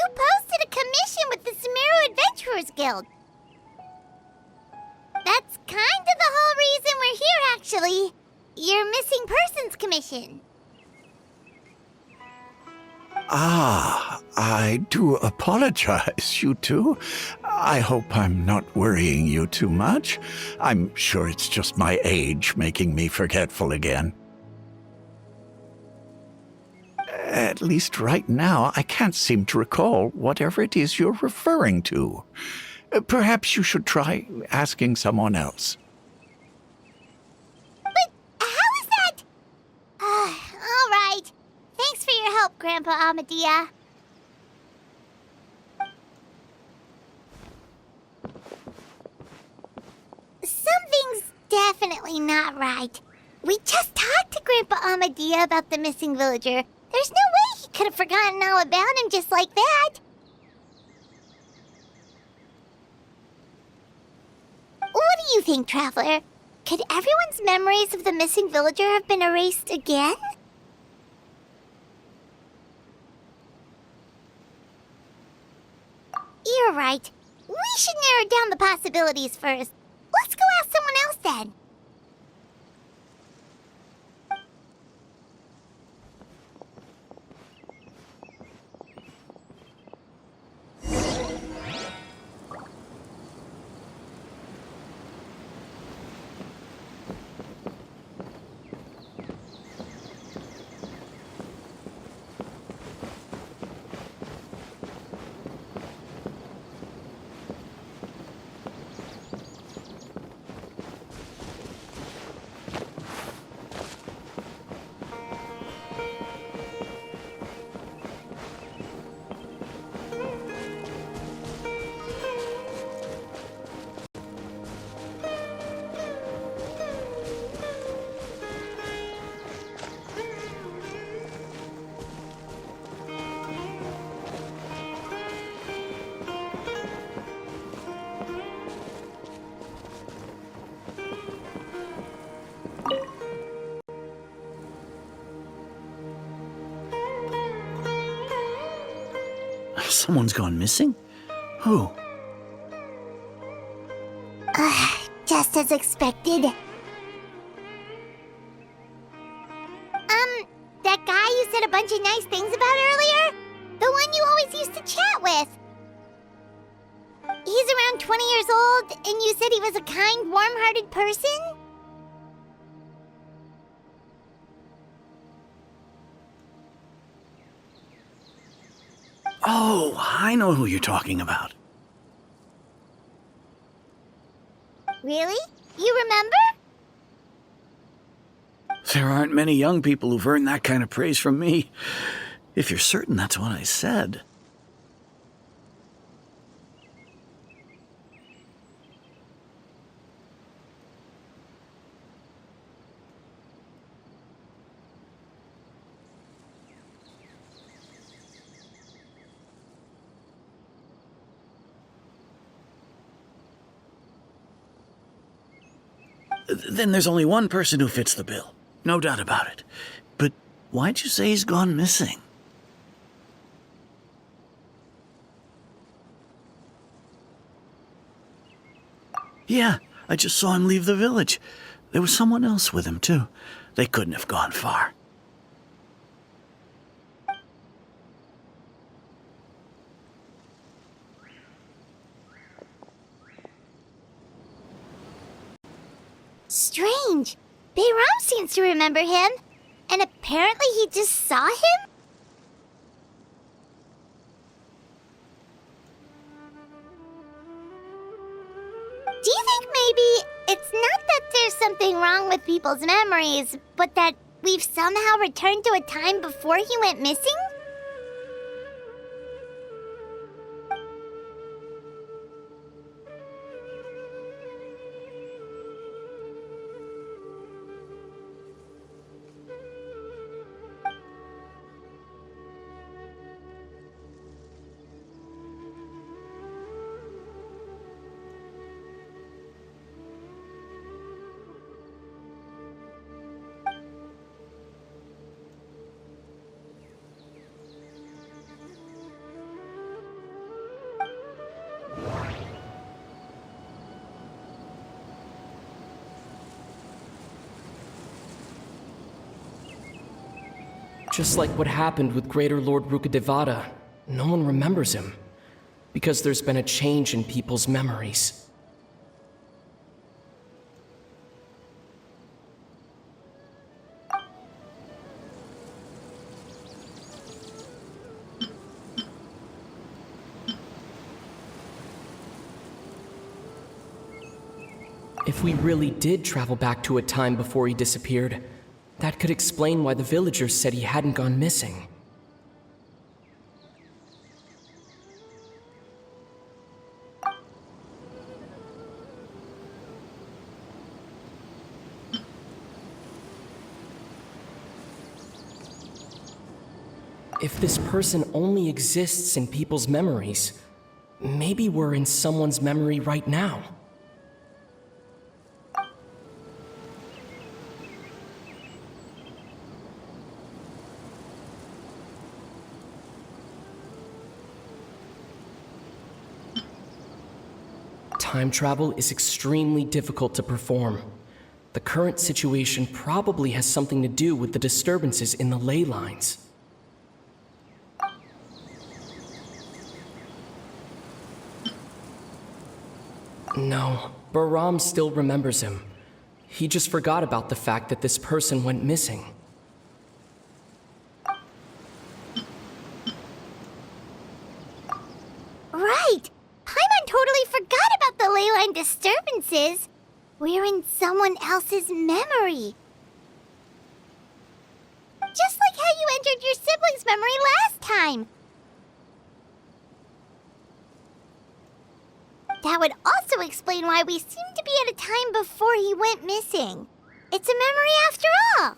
You posted a commission with the Sumeru Adventurers Guild. That's kind of the whole reason we're here, actually. Your missing persons commission. Ah, I do apologize, you two. I hope I'm not worrying you too much. I'm sure it's just my age making me forgetful again. At least right now, I can't seem to recall whatever it is you're referring to. Perhaps you should try asking someone else. But how is that? All right. Thanks for your help, Grandpa Amadia. Something's definitely not right. We just talked to Grandpa Amadia about the missing villager. There's no way he could have forgotten all about him just like that. What do you think, Traveler? Could everyone's memories of the missing villager have been erased again? You're right. We should narrow down the possibilities first. Let's go ask someone else then. Someone's gone missing? Who? Just as expected. That guy you said a bunch of nice things about earlier? The one you always used to chat with. He's around 20 years old, and you said he was a kind, warm-hearted person? Oh, I know who you're talking about. Really? You remember? There aren't many young people who've earned that kind of praise from me. If you're certain that's what I said. Then there's only one person who fits the bill. No doubt about it. But why'd you say he's gone missing? Yeah, I just saw him leave the village. There was someone else with him, too. They couldn't have gone far. Strange. Bayram seems to remember him. And apparently he just saw him? Do you think maybe it's not that there's something wrong with people's memories, but that we've somehow returned to a time before he went missing? Just like what happened with Greater Lord Rukadevata, no one remembers him, because there's been a change in people's memories. If we really did travel back to a time before he disappeared, that could explain why the villagers said he hadn't gone missing. If this person only exists in people's memories, maybe we're in someone's memory right now. Time travel is extremely difficult to perform. The current situation probably has something to do with the disturbances in the ley lines. No, Bahram still remembers him. He just forgot about the fact that this person went missing. Right! Paimon totally forgot about the ley line disturbances. We're in someone else's memory. Just like how you entered your sibling's memory last time. That would also explain why we seem to be at a time before he went missing. It's a memory after all.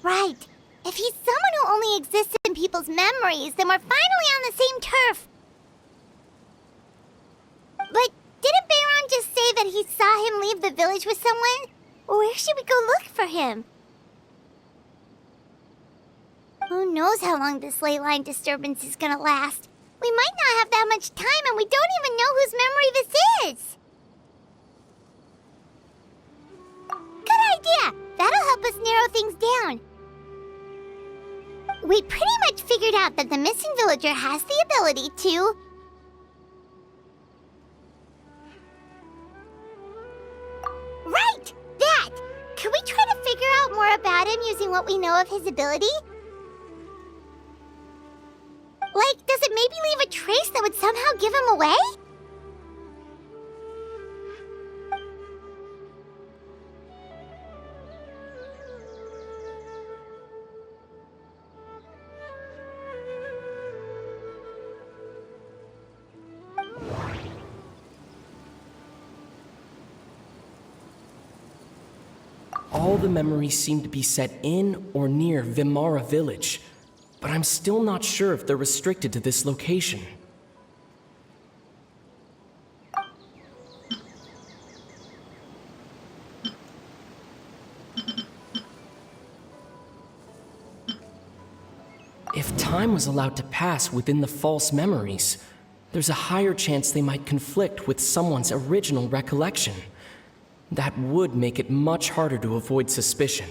Right. If he's someone who only exists in people's memories, then we're finally on the same turf. But didn't Bayron just say that he saw him leave the village with someone? Where should we go look for him? Who knows how long this ley line disturbance is gonna last? We might not have that much time, and we don't even know whose memory this is. Good idea! That'll help us narrow things down. We pretty much figured out that the missing villager has the ability to... Right! That! Could we try to figure out more about him using what we know of his ability? Like, does it maybe leave a trace that would somehow give him away? All the memories seem to be set in or near Vimara village, but I'm still not sure if they're restricted to this location. If time was allowed to pass within the false memories, there's a higher chance they might conflict with someone's original recollection. That would make it much harder to avoid suspicion.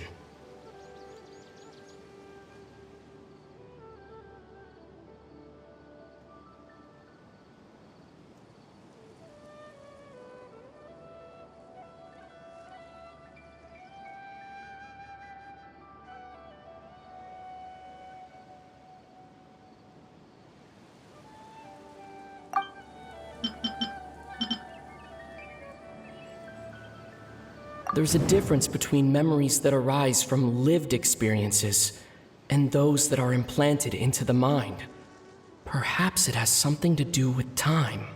There's a difference between memories that arise from lived experiences and those that are implanted into the mind. Perhaps it has something to do with time.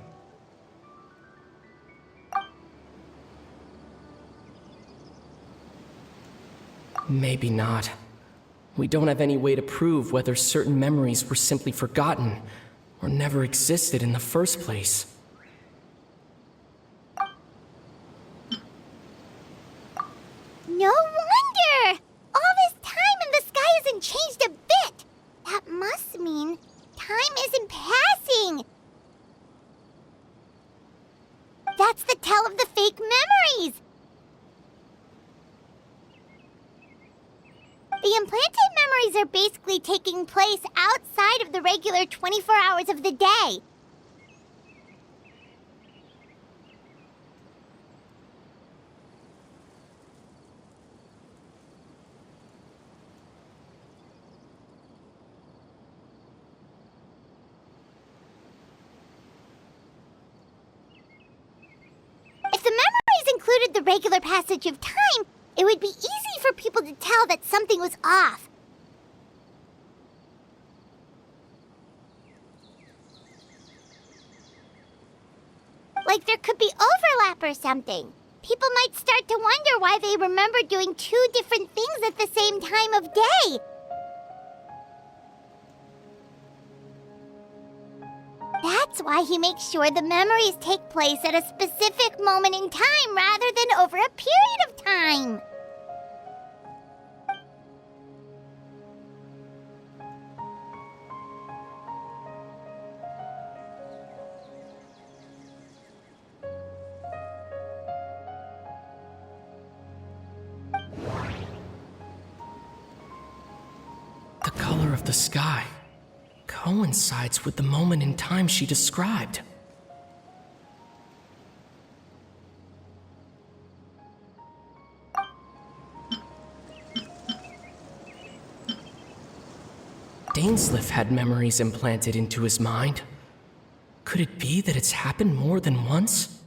Maybe not. We don't have any way to prove whether certain memories were simply forgotten or never existed in the first place. No wonder! All this time and the sky hasn't changed a bit! That must mean time isn't passing! That's the tell of the fake memory! The implanted memories are basically taking place outside of the regular 24 hours of the day. If the memories included the regular passage of time, it would be easy for people to tell that something was off. Like there could be overlap or something. People might start to wonder why they remember doing two different things at the same time of day. That's why he makes sure the memories take place at a specific moment in time rather than over a period of time. The color of the sky coincides with the moment in time she described. Dainsleif had memories implanted into his mind. Could it be that it's happened more than once?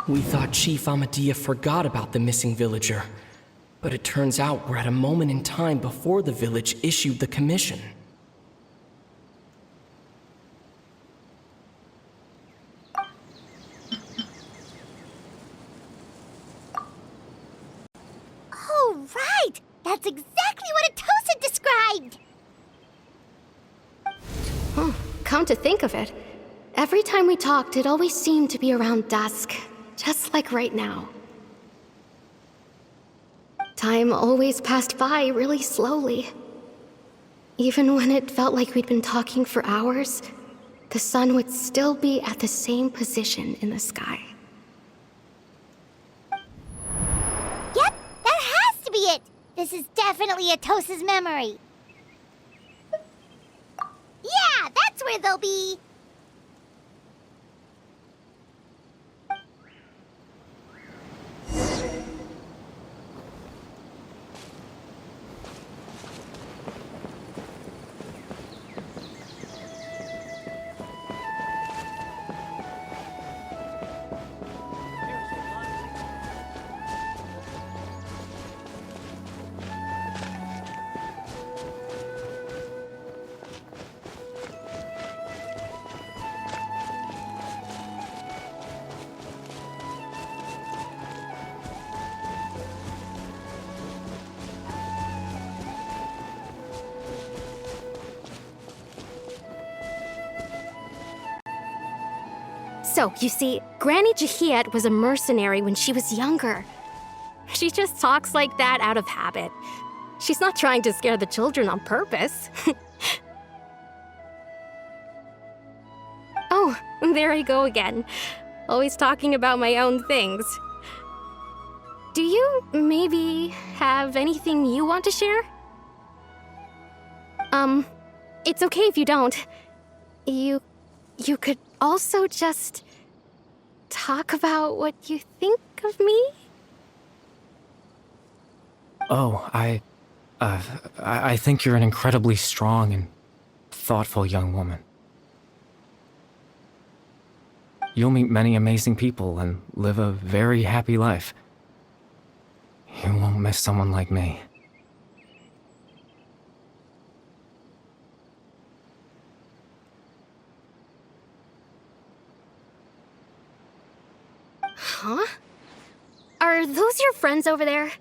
We thought Chief Amadea forgot about the missing villager, but it turns out we're at a moment in time before the village issued the commission. Oh, right! That's exactly what Atosa described! Come to think of it, every time we talked, it always seemed to be around dusk, just like right now. Time always passed by really slowly. Even when it felt like we'd been talking for hours, the sun would still be at the same position in the sky. Yep, that has to be it! This is definitely Atosa's memory. Yeah, that's where they'll be! So, you see, Granny Jahiet was a mercenary when she was younger. She just talks like that out of habit. She's not trying to scare the children on purpose. Oh, there I go again. Always talking about my own things. Do you maybe have anything you want to share? It's okay if you don't. You could also just talk about what you think of me? Oh, I think you're an incredibly strong and thoughtful young woman. You'll meet many amazing people and live a very happy life. You won't miss someone like me. Huh? Are those your friends over there?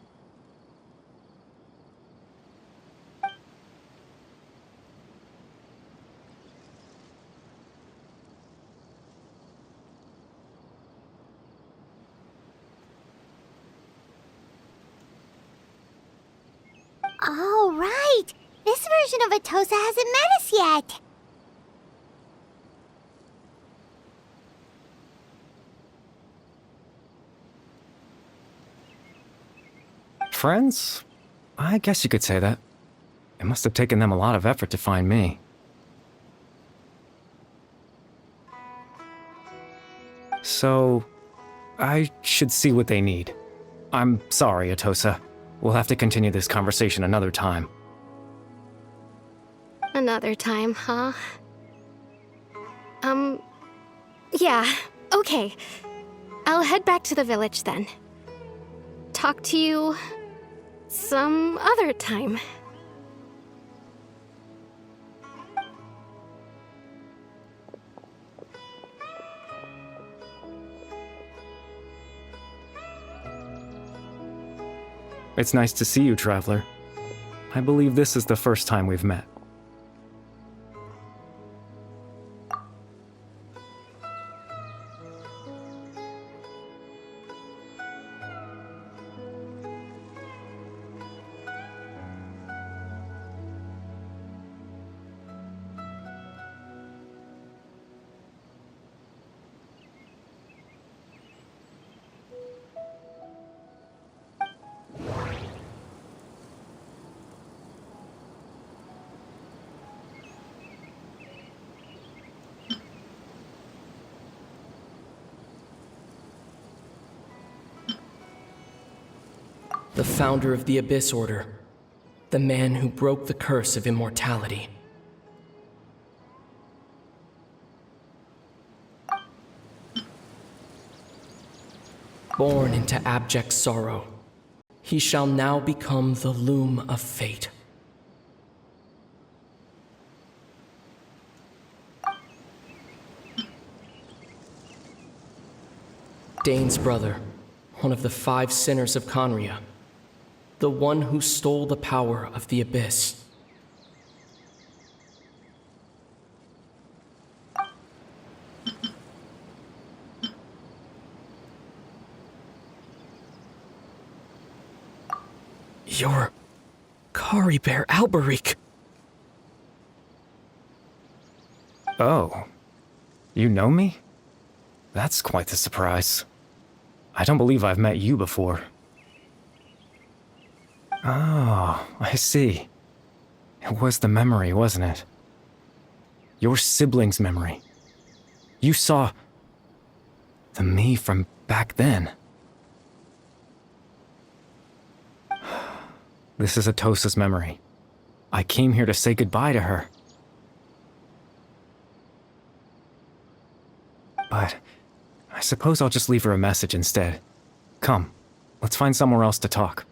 Oh, right! This version of Atosa hasn't met us yet! Friends? I guess you could say that. It must have taken them a lot of effort to find me. So, I should see what they need. I'm sorry, Atosa. We'll have to continue this conversation another time. Another time, huh? Yeah, okay. I'll head back to the village then. Talk to you some other time. It's nice to see you, Traveler. I believe this is the first time we've met. The founder of the Abyss Order. The man who broke the curse of immortality. Born into abject sorrow, he shall now become the loom of fate. Dane's brother, one of the 5 sinners of Conria. The one who stole the power of the Abyss. You're Kari Bear Alberic. Oh. You know me? That's quite the surprise. I don't believe I've met you before. Oh, I see. It was the memory, wasn't it? Your sibling's memory. You saw the me from back then. This is Atosa's memory. I came here to say goodbye to her. But I suppose I'll just leave her a message instead. Come, let's find somewhere else to talk.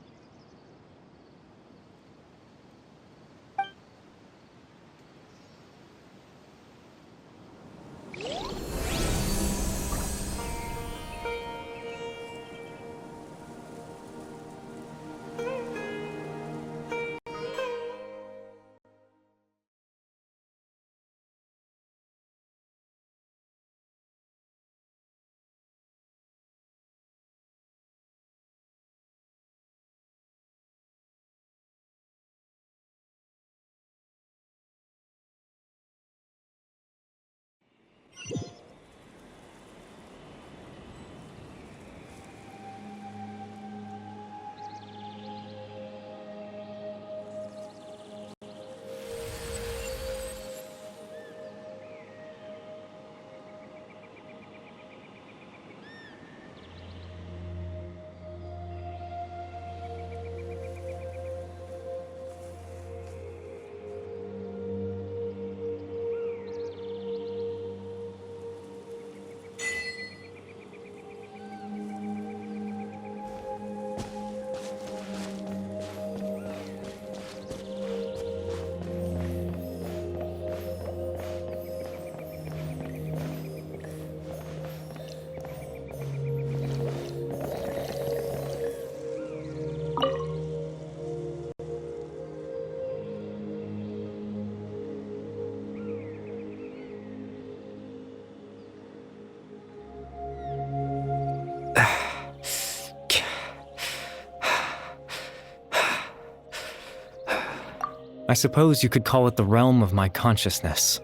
I suppose you could call it the realm of my consciousness.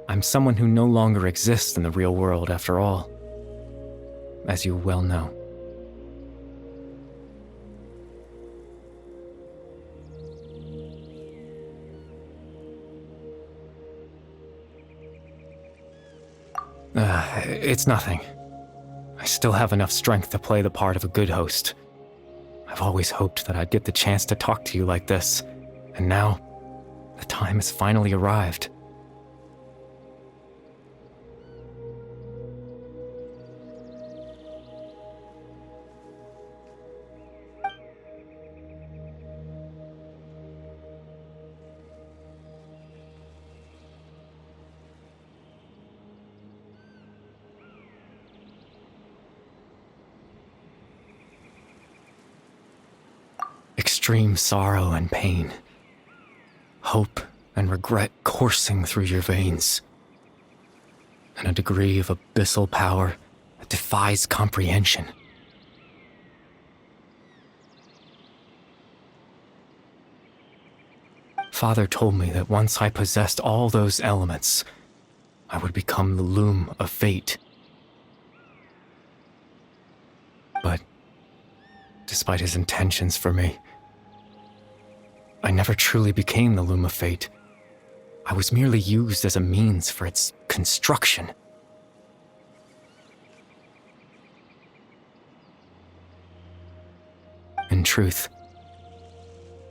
I'm someone who no longer exists in the real world, after all, as you well know. It's nothing. I still have enough strength to play the part of a good host. I've always hoped that I'd get the chance to talk to you like this, and now, the time has finally arrived. Extreme sorrow and pain, hope and regret coursing through your veins, and a degree of abyssal power that defies comprehension. Father told me that once I possessed all those elements, I would become the loom of fate. But, despite his intentions for me, I never truly became the loom of fate. I was merely used as a means for its construction. In truth,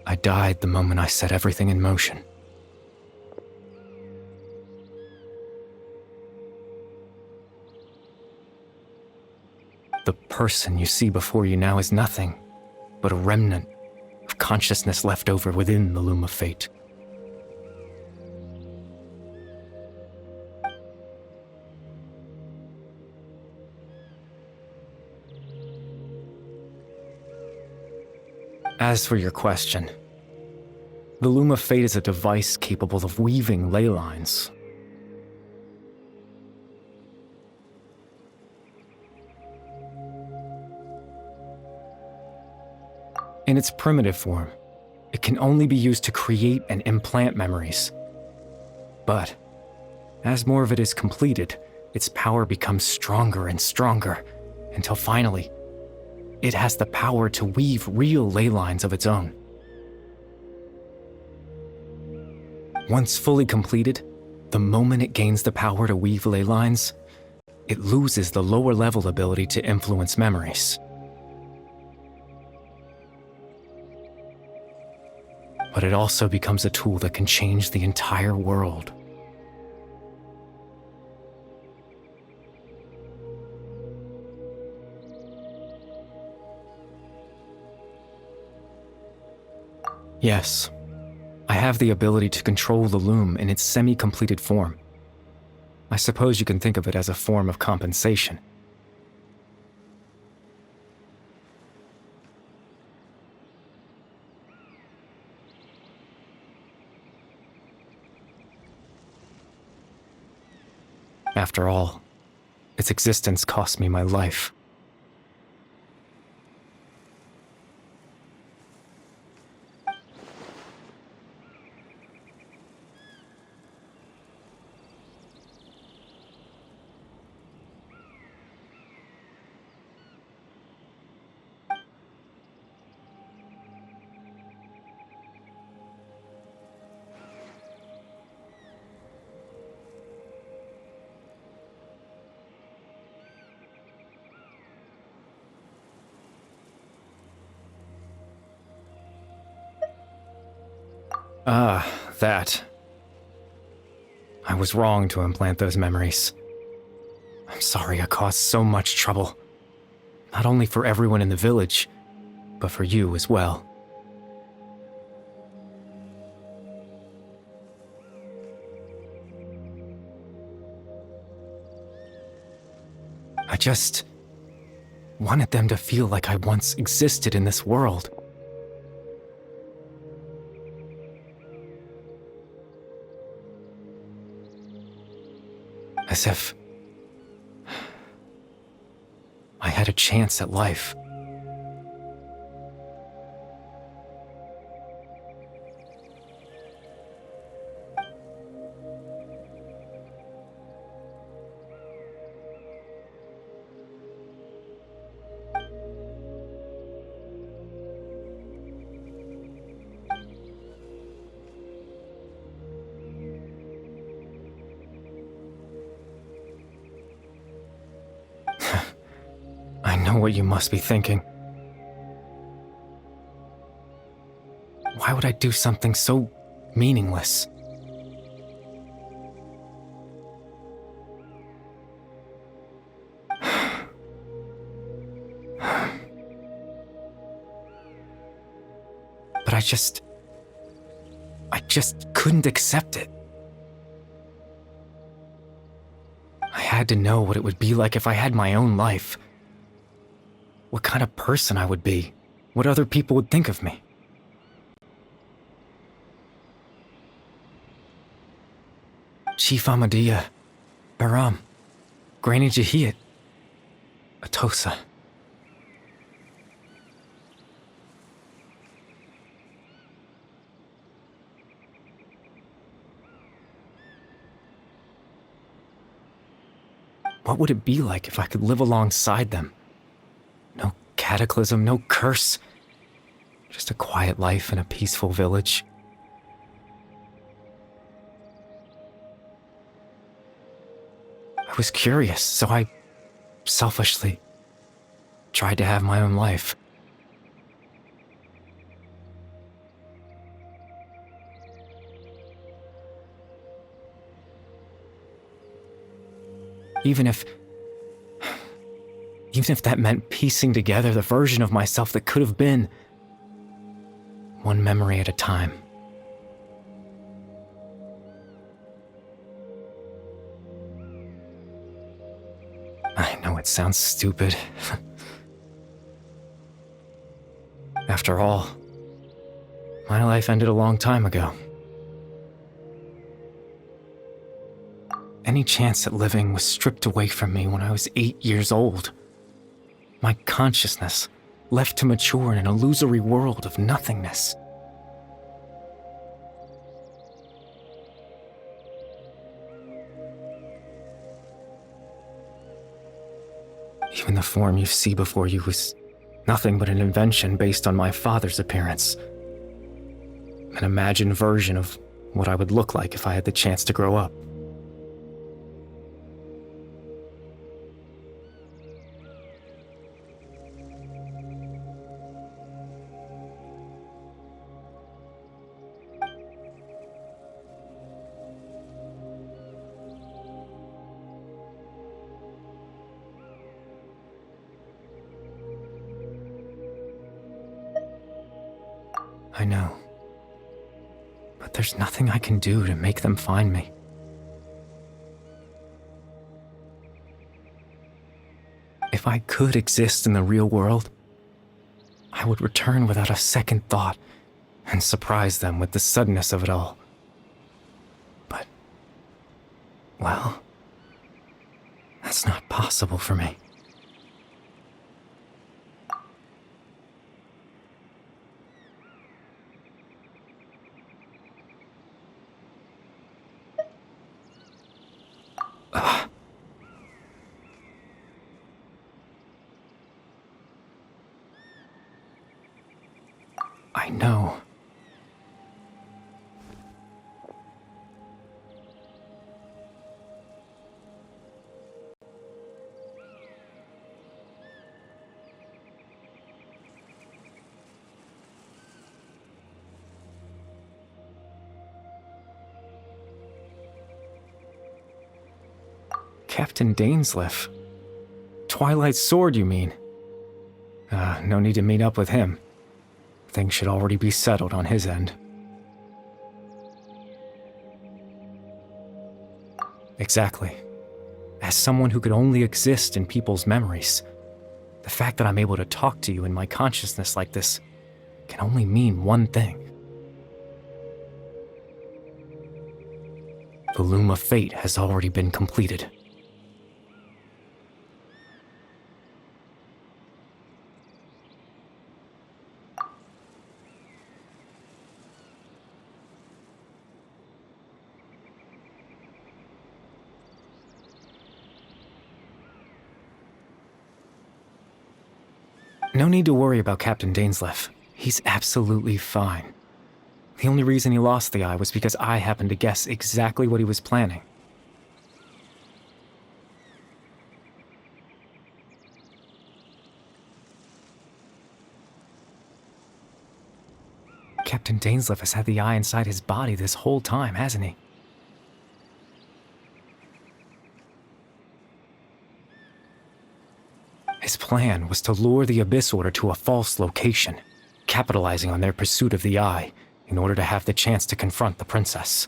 I died the moment I set everything in motion. The person you see before you now is nothing but a remnant of consciousness left over within the loom of fate. As for your question, the loom of fate is a device capable of weaving ley lines. In its primitive form, it can only be used to create and implant memories. But, as more of it is completed, its power becomes stronger and stronger, until finally, it has the power to weave real ley lines of its own. Once fully completed, the moment it gains the power to weave ley lines, it loses the lower level ability to influence memories. But it also becomes a tool that can change the entire world. Yes, I have the ability to control the loom in its semi-completed form. I suppose you can think of it as a form of compensation. After all, its existence cost me my life. Ah, that. I was wrong to implant those memories. I'm sorry I caused so much trouble. Not only for everyone in the village, but for you as well. I just wanted them to feel like I once existed in this world. As if I had a chance at life. I know what you must be thinking. Why would I do something so meaningless? But I just couldn't accept it. I had to know what it would be like if I had my own life. What kind of person I would be. What other people would think of me. Chief Ahmadiyya, Baram, Granny Jahiyat, Atosa. What would it be like if I could live alongside them? No cataclysm, no curse. Just a quiet life in a peaceful village. I was curious, so I selfishly tried to have my own life. Even if that meant piecing together the version of myself that could have been, one memory at a time. I know it sounds stupid. After all, my life ended a long time ago. Any chance at living was stripped away from me when I was 8 years old. My consciousness left to mature in an illusory world of nothingness. Even the form you see before you was nothing but an invention based on my father's appearance. An imagined version of what I would look like if I had the chance to grow up. I know. But there's nothing I can do to make them find me. If I could exist in the real world, I would return without a second thought and surprise them with the suddenness of it all. But, well, that's not possible for me. I know. Captain Dainsleif. Twilight's sword, you mean? No need to meet up with him. Things should already be settled on his end. Exactly. As someone who could only exist in people's memories, the fact that I'm able to talk to you in my consciousness like this can only mean one thing. The loom of fate has already been completed. No need to worry about Captain Dainsleif. He's absolutely fine. The only reason he lost the eye was because I happened to guess exactly what he was planning. Captain Dainsleif has had the eye inside his body this whole time, hasn't he? His plan was to lure the Abyss Order to a false location, capitalizing on their pursuit of the eye in order to have the chance to confront the princess.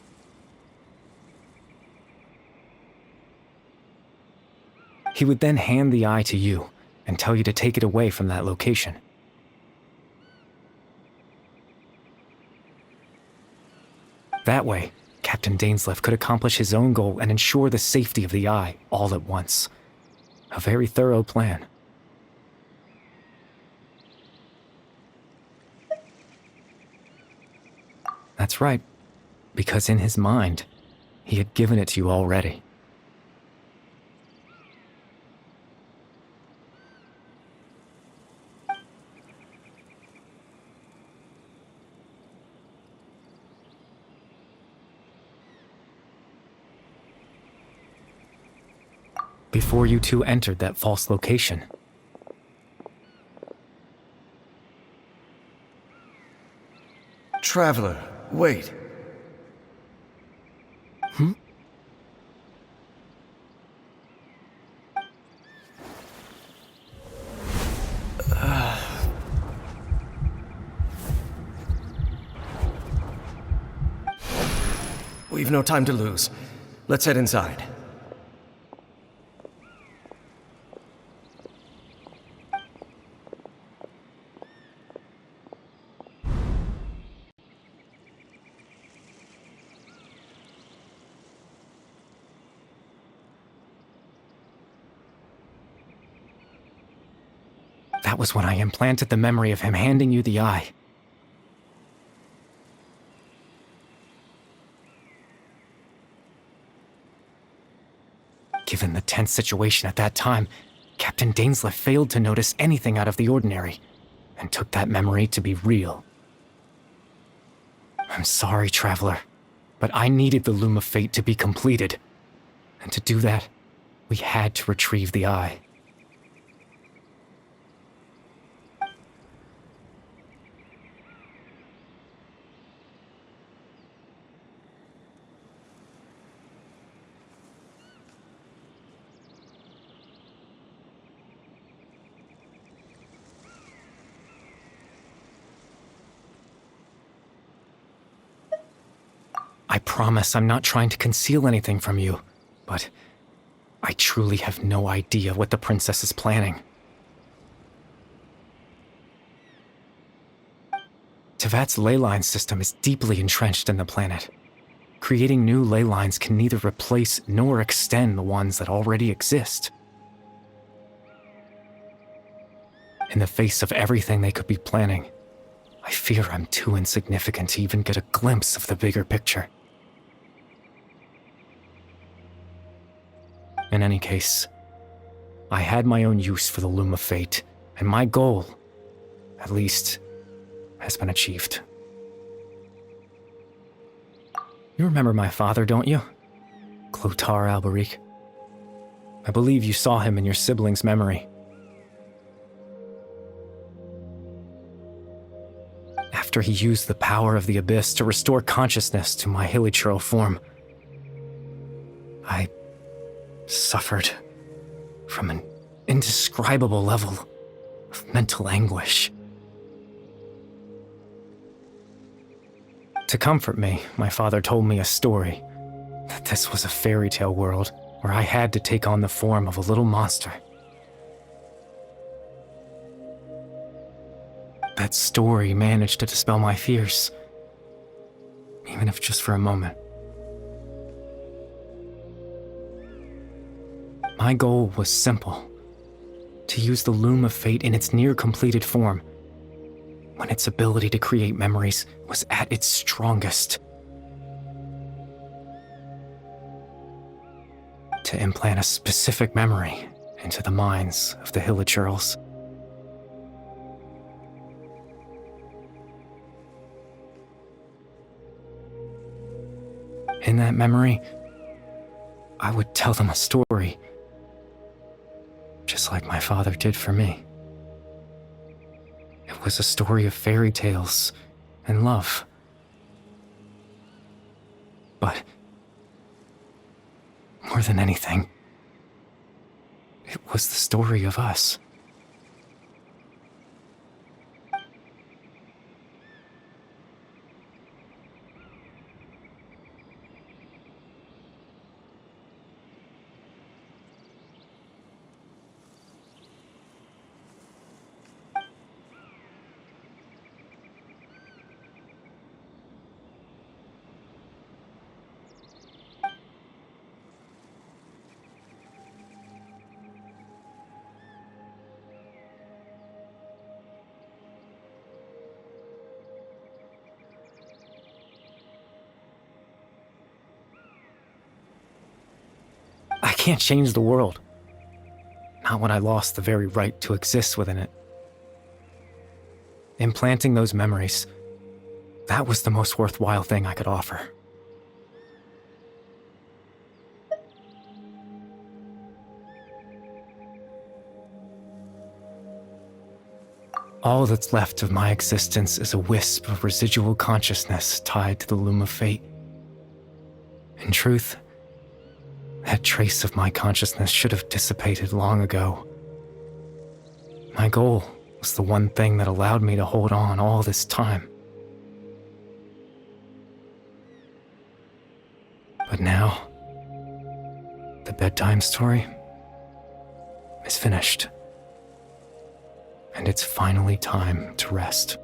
He would then hand the eye to you and tell you to take it away from that location. That way, Captain Dainsleif could accomplish his own goal and ensure the safety of the eye all at once. A very thorough plan. That's right, because in his mind, he had given it to you already. Before you two entered that false location. Traveler, wait. We've no time to lose. Let's head inside. That was when I implanted the memory of him handing you the eye. Given the tense situation at that time, Captain Dainsleif failed to notice anything out of the ordinary, and took that memory to be real. I'm sorry, Traveler, but I needed the Loom of Fate to be completed. And to do that, we had to retrieve the eye. I promise I'm not trying to conceal anything from you, but I truly have no idea what the princess is planning. Tevat's ley line system is deeply entrenched in the planet. Creating new ley lines can neither replace nor extend the ones that already exist. In the face of everything they could be planning, I fear I'm too insignificant to even get a glimpse of the bigger picture. In any case, I had my own use for the Loom of Fate, and my goal, at least, has been achieved. You remember my father, don't you? Clotar Alberic. I believe you saw him in your sibling's memory. After he used the power of the Abyss to restore consciousness to my hilichurl form, I suffered from an indescribable level of mental anguish. To comfort me, my father told me a story, that this was a fairy tale world where I had to take on the form of a little monster. That story managed to dispel my fears, even if just for a moment. My goal was simple: to use the Loom of Fate in its near-completed form, when its ability to create memories was at its strongest. To implant a specific memory into the minds of the hilichurls. In that memory, I would tell them a story, just like my father did for me. It was a story of fairy tales and love. But more than anything, it was the story of us. I can't change the world. Not when I lost the very right to exist within it. Implanting those memories, that was the most worthwhile thing I could offer. All that's left of my existence is a wisp of residual consciousness tied to the loom of fate. In truth, that trace of my consciousness should have dissipated long ago. My goal was the one thing that allowed me to hold on all this time. But now, the bedtime story is finished. And it's finally time to rest.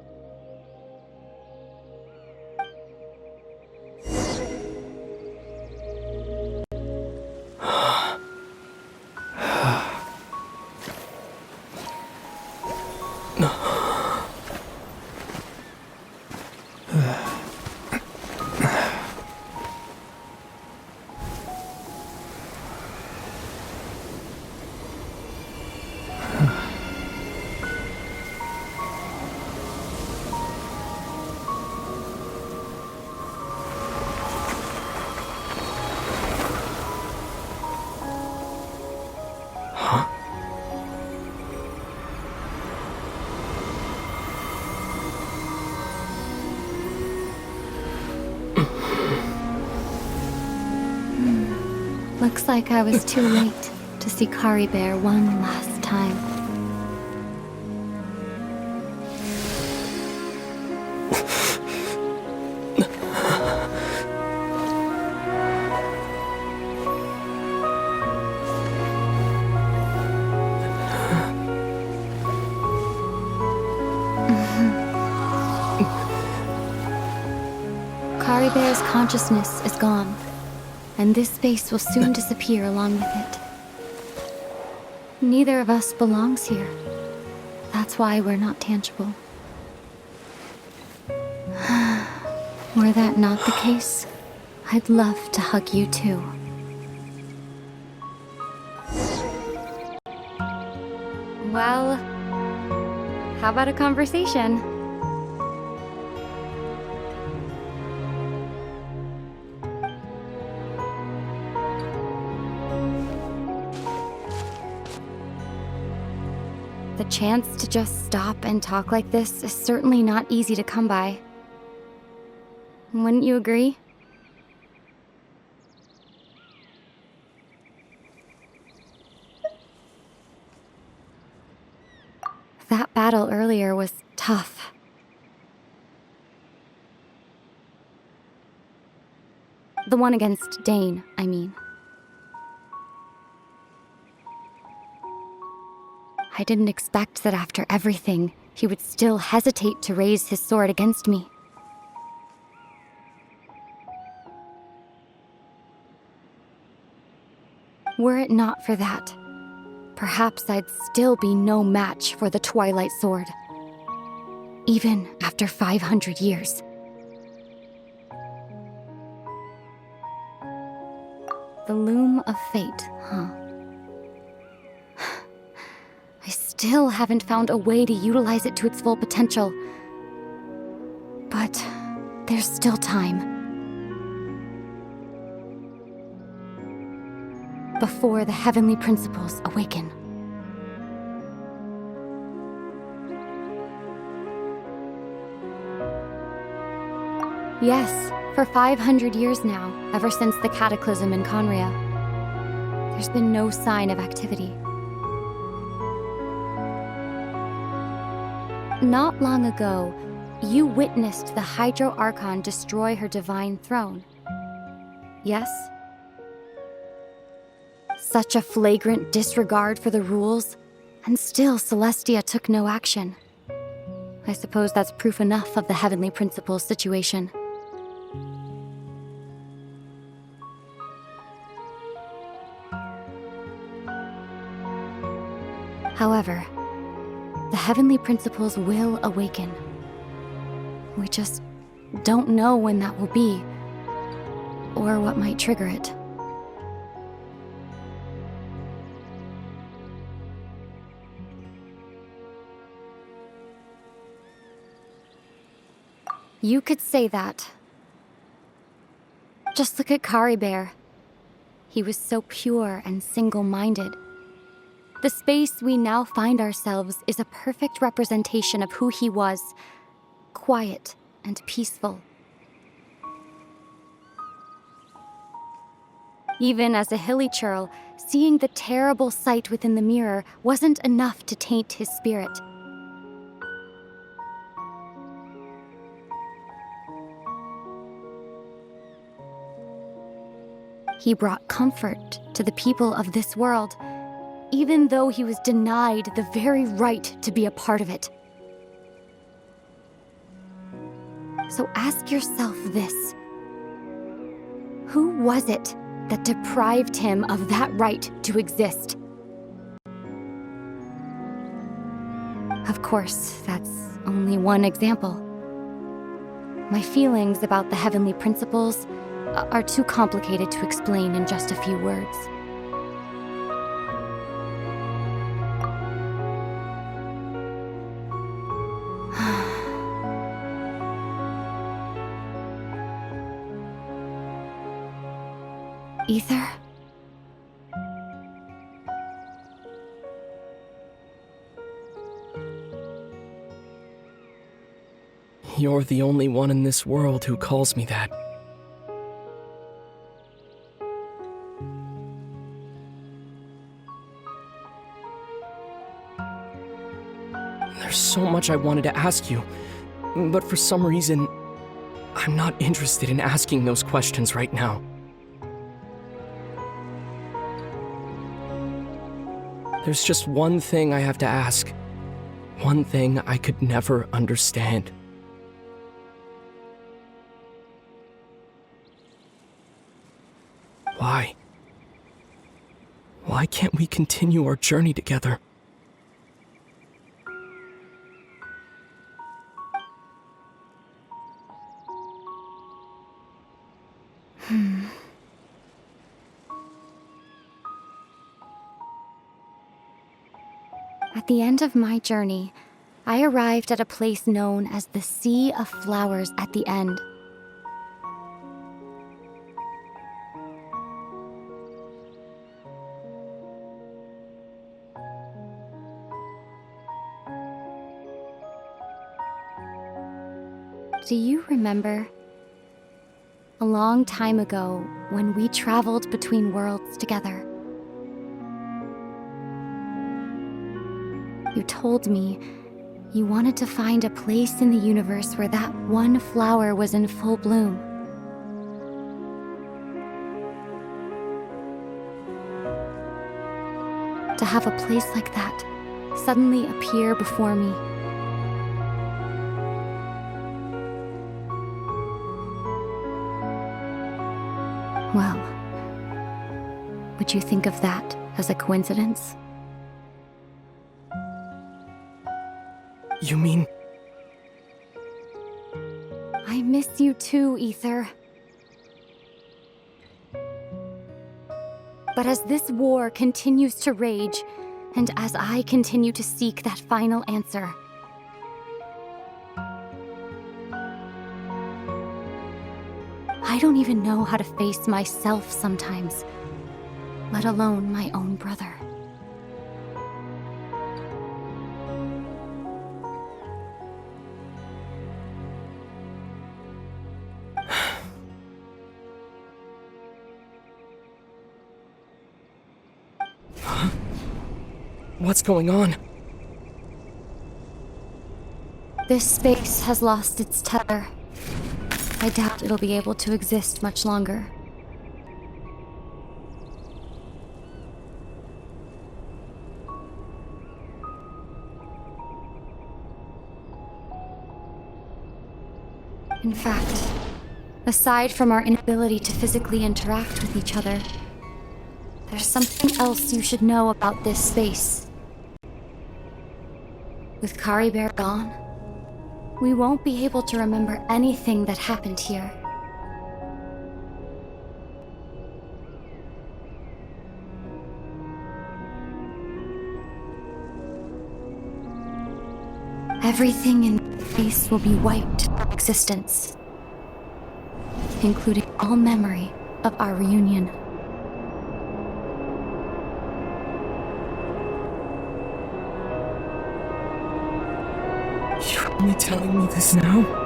Looks like I was too late to see Kari Bear one last time. Kari Bear's consciousness is gone, and this space will soon disappear along with it. Neither of us belongs here. That's why we're not tangible. Were that not the case, I'd love to hug you too. Well, how about a conversation? The chance to just stop and talk like this is certainly not easy to come by. Wouldn't you agree? That battle earlier was tough. The one against Dane, I mean. I didn't expect that after everything, he would still hesitate to raise his sword against me. Were it not for that, perhaps I'd still be no match for the Twilight Sword. Even after 500 years. The loom of fate, huh? I still haven't found a way to utilize it to its full potential. But there's still time. Before the heavenly principles awaken. Yes, for 500 years now, ever since the cataclysm in Conria. There's been no sign of activity. Not long ago, you witnessed the Hydro Archon destroy her divine throne. Yes? Such a flagrant disregard for the rules, and still Celestia took no action. I suppose that's proof enough of the Heavenly Principle's situation. However, the Heavenly Principles will awaken. We just don't know when that will be, or what might trigger it. You could say that. Just look at Kari Bear. He was so pure and single-minded. The space we now find ourselves is a perfect representation of who he was. Quiet and peaceful. Even as a hilly churl, seeing the terrible sight within the mirror wasn't enough to taint his spirit. He brought comfort to the people of this world, even though he was denied the very right to be a part of it. So ask yourself this. Who was it that deprived him of that right to exist? Of course, that's only one example. My feelings about the Heavenly Principles are too complicated to explain in just a few words. Ether? You're the only one in this world who calls me that. There's so much I wanted to ask you, but for some reason, I'm not interested in asking those questions right now. There's just one thing I have to ask. One thing I could never understand. Why? Why can't we continue our journey together? At the end of my journey, I arrived at a place known as the Sea of Flowers at the End. Do you remember? A long time ago, when we traveled between worlds together. You told me you wanted to find a place in the universe where that one flower was in full bloom. To have a place like that suddenly appear before me. Well, would you think of that as a coincidence? You mean... I miss you too, Ether. But as this war continues to rage, and as I continue to seek that final answer, I don't even know how to face myself sometimes, let alone my own brother. What's going on? This space has lost its tether. I doubt it'll be able to exist much longer. In fact, aside from our inability to physically interact with each other, there's something else you should know about this space. With Kari Bear gone, we won't be able to remember anything that happened here. Everything in space will be wiped from existence, including all memory of our reunion. You're only telling me this now?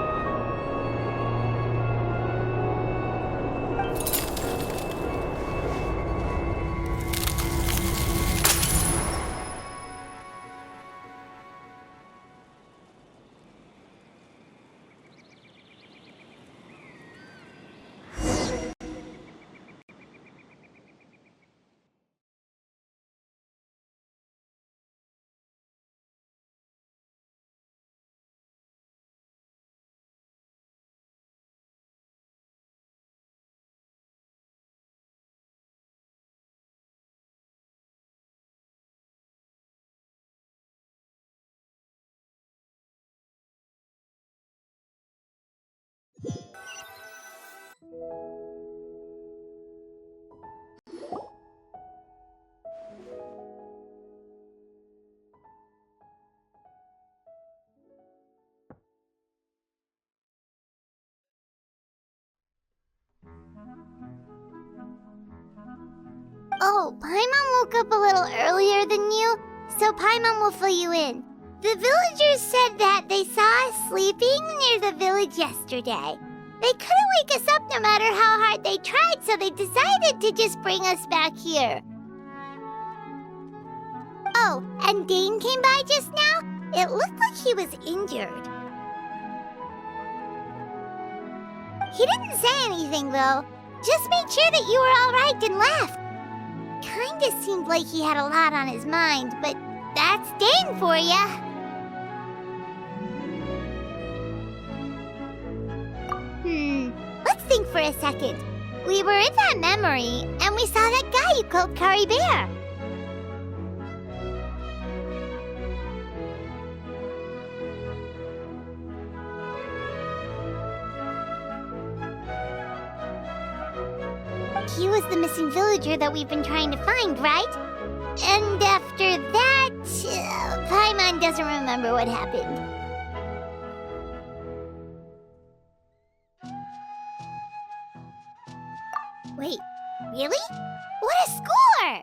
Oh, Paimon woke up a little earlier than you, so Paimon will fill you in. The villagers said that they saw us sleeping near the village yesterday. They couldn't wake us up no matter how hard they tried, so they decided to just bring us back here. Oh, and Dane came by just now. It looked like he was injured. He didn't say anything, though. Just made sure that you were all right and left. Kinda seemed like he had a lot on his mind, but that's Dane for ya. Let's think for a second. We were in that memory, and we saw that guy you called Kari Bear. He was the missing villager that we've been trying to find, right? And after that, Paimon doesn't remember what happened. Wait, really? What a score!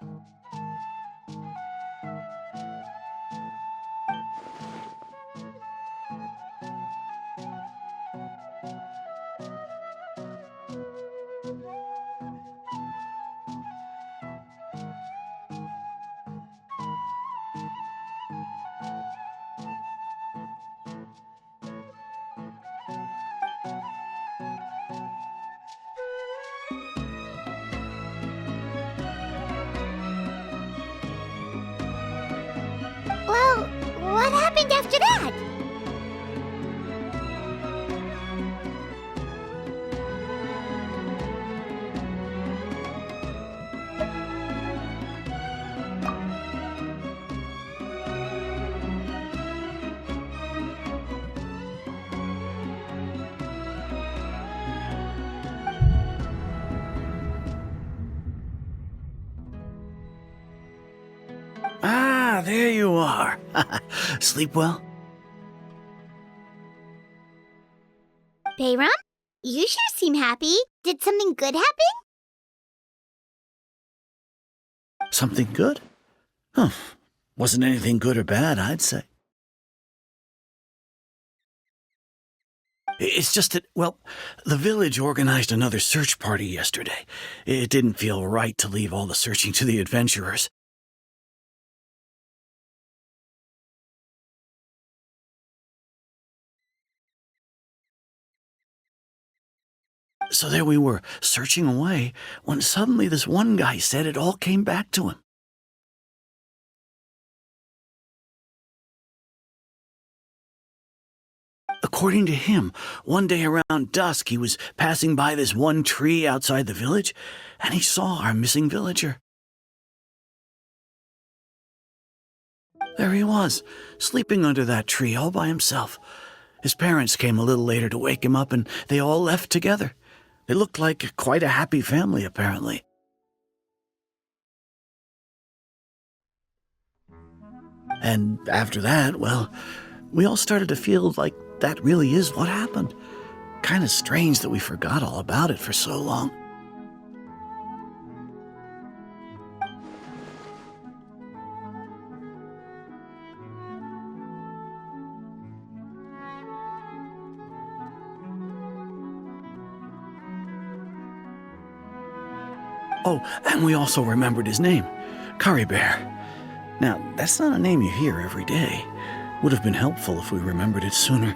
Well, what happened after that? Ah, there you are. Sleep well? Bayram, you sure seem happy. Did something good happen? Something good? Huh. Wasn't anything good or bad, I'd say. It's just that, well, the village organized another search party yesterday. It didn't feel right to leave all the searching to the adventurers. So there we were, searching away, when suddenly this one guy said it all came back to him. According to him, one day around dusk he was passing by this one tree outside the village, and he saw our missing villager. There he was, sleeping under that tree all by himself. His parents came a little later to wake him up, and they all left together. They looked like quite a happy family, apparently. And after that, well, we all started to feel like that really is what happened. Kind of strange that we forgot all about it for so long. Oh, and we also remembered his name, Curry Bear. Now, that's not a name you hear every day. Would have been helpful if we remembered it sooner.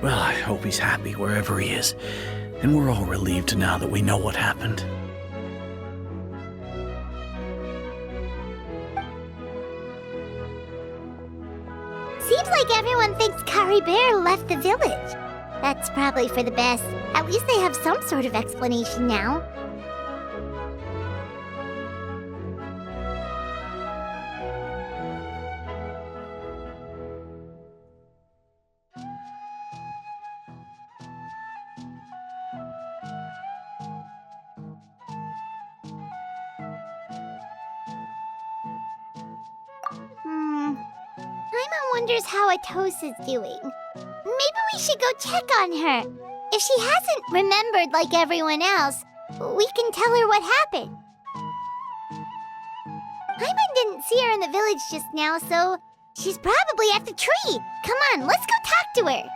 Well, I hope he's happy wherever he is, and we're all relieved now that we know what happened. Seems like everyone thinks Curry Bear left the village. That's probably for the best. At least they have some sort of explanation now. Paimon wonders how Atosa's doing. Maybe we should go check on her. If she hasn't remembered like everyone else, we can tell her what happened. Paimon didn't see her in the village just now, so she's probably at the tree. Come on, let's go talk to her.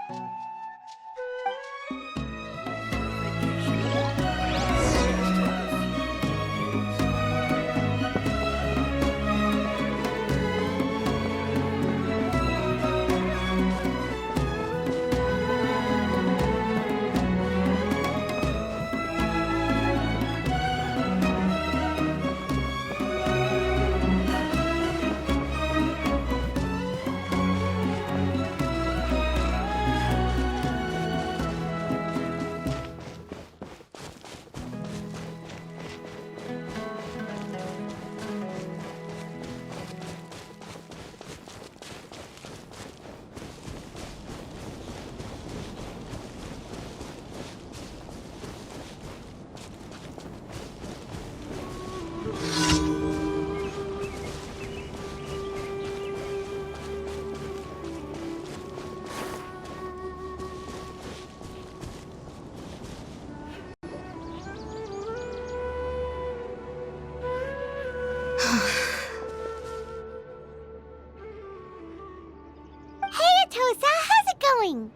Atosa, how's it going?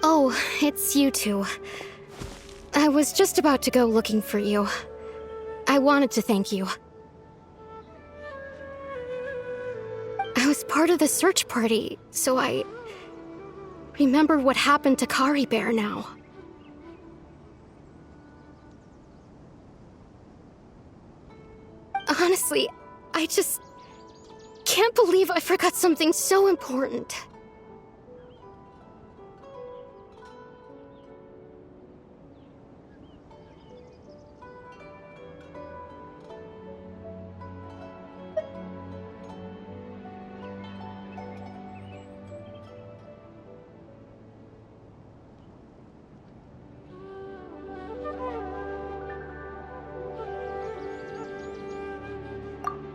Oh, it's you two. I was just about to go looking for you. I wanted to thank you. I was part of the search party, so I remember what happened to Curry Bear now. Honestly, I just can't believe I forgot something so important.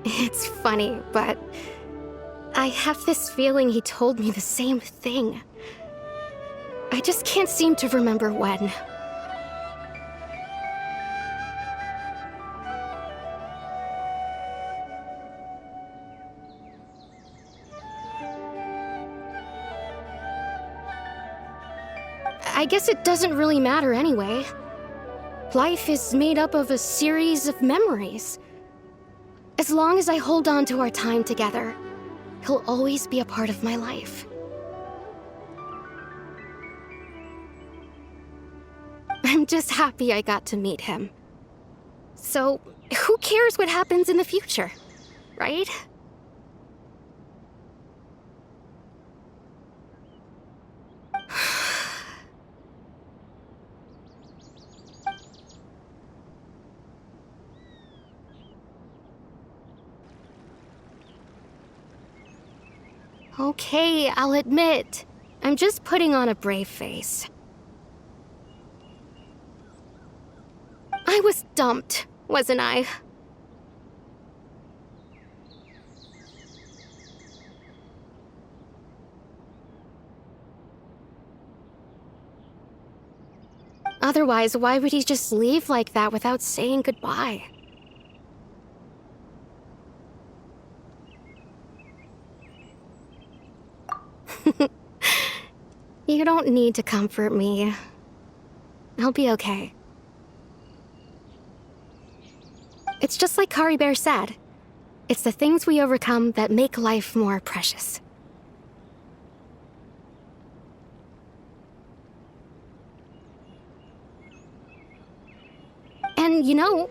It's funny, but I have this feeling he told me the same thing. I just can't seem to remember when. I guess it doesn't really matter anyway. Life is made up of a series of memories. As long as I hold on to our time together, he'll always be a part of my life. I'm just happy I got to meet him. So, who cares what happens in the future, right? Okay, I'll admit, I'm just putting on a brave face. I was dumped, wasn't I? Otherwise, why would he just leave like that without saying goodbye? You don't need to comfort me. I'll be okay. It's just like Kari Bear said. It's the things we overcome that make life more precious. And you know,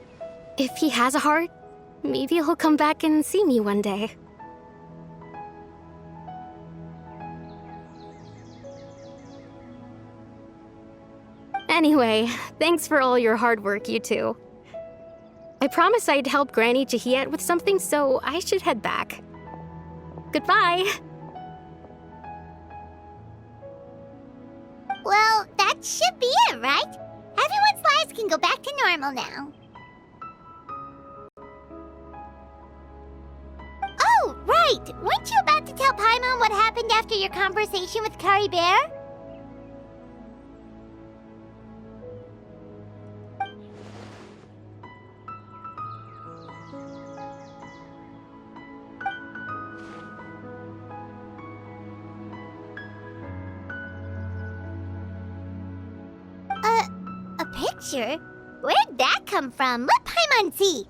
if he has a heart, maybe he'll come back and see me one day. Anyway, thanks for all your hard work, you two. I promised I'd help Granny Jahiet with something, so I should head back. Goodbye! Well, that should be it, right? Everyone's lives can go back to normal now. Oh, right! Weren't you about to tell Paimon what happened after your conversation with Kari Bear? A picture? Where'd that come from? Let Paimon see.